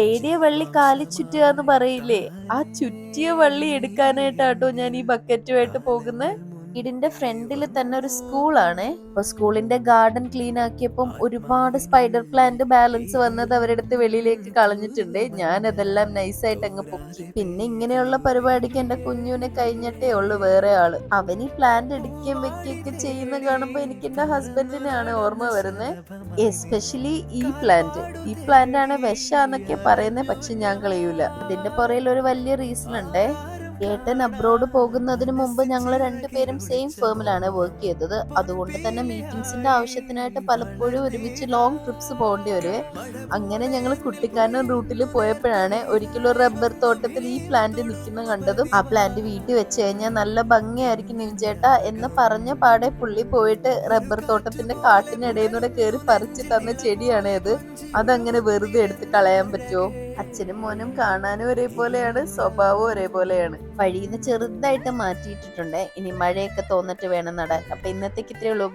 തേടിയ വള്ളി കാലി ചുറ്റുക എന്ന് പറയില്ലേ, ആ ചുറ്റിയ വള്ളി എടുക്കാനായിട്ടാട്ടോ ഞാൻ ഈ ബക്കറ്റുമായിട്ട് പോകുന്നത്. വീടിന്റെ ഫ്രണ്ടിൽ തന്നെ ഒരു സ്കൂളാണ്. അപ്പൊ സ്കൂളിന്റെ ഗാർഡൻ ക്ലീൻ ആക്കിയപ്പം ഒരുപാട് സ്പൈഡർ പ്ലാന്റ് ബാലൻസ് വന്നത് അവരെടുത്ത് വെളിയിലേക്ക് കളഞ്ഞിട്ടുണ്ട്. ഞാൻ അതെല്ലാം നൈസായിട്ട് അങ്ങ് പൊക്കി. പിന്നെ ഇങ്ങനെയുള്ള പരിപാടിക്ക് എന്റെ കുഞ്ഞുവിനെ കഴിഞ്ഞിട്ടേ ഉള്ളു വേറെ ആള്. അവൻ ഈ പ്ലാന്റ് എടുക്കുകയും വെക്കുകയൊക്കെ ചെയ്യുന്ന കാണുമ്പോ എനിക്ക് എന്റെ ഹസ്ബൻഡിനെയാണ് ഓർമ്മ വരുന്നത്. എസ്പെഷ്യലി ഈ പ്ലാന്റ് ആണ് വിഷാന്നൊക്കെ പറയുന്നത്, പക്ഷെ ഞാൻ കളയൂല. ഇതിന്റെ പുറയിൽ ഒരു വലിയ റീസൺ ഉണ്ട്. ഏട്ടൻ അബ്രോഡ് പോകുന്നതിന് മുമ്പ് ഞങ്ങൾ രണ്ടുപേരും സെയിം ഫേമിലാണ് വർക്ക് ചെയ്തത്. അതുകൊണ്ട് തന്നെ മീറ്റിംഗ്സിന്റെ ആവശ്യത്തിനായിട്ട് പലപ്പോഴും ഒരുമിച്ച് ലോങ് ട്രിപ്സ് പോകേണ്ടി വരുവേ. അങ്ങനെ ഞങ്ങൾ കുട്ടിക്കാനം റൂട്ടിൽ പോയപ്പോഴാണ് ഒരിക്കലും റബ്ബർ തോട്ടത്തിൽ ഈ പ്ലാന്റ് നിൽക്കുന്ന കണ്ടതും. ആ പ്ലാന്റ് വീട്ടിൽ വെച്ച് കഴിഞ്ഞാൽ നല്ല ഭംഗിയായിരിക്കും നിവിചേട്ടാ എന്ന് പറഞ്ഞ പാടെ പുള്ളി പോയിട്ട് റബ്ബർ തോട്ടത്തിന്റെ കാട്ടിനിടയിലൂടെ കയറി പറിച്ചു തന്ന ചെടിയാണ് അത്. അതങ്ങനെ വെറുതെ എടുത്ത് കളയാൻ പറ്റുമോ? അച്ഛനും മോനും കാണാനും ഒരേപോലെയാണ്, സ്വഭാവവും ഒരേപോലെയാണ്. വഴിന്ന് ചെറുതായിട്ട് മാറ്റിയിട്ടിട്ടുണ്ട്. ഇനി മഴയൊക്കെ തോന്നിട്ട് വേണം നടാൻ. അപ്പൊ ഇന്നത്തേക്ക് ഇത്രയേ ഉള്ളൂ.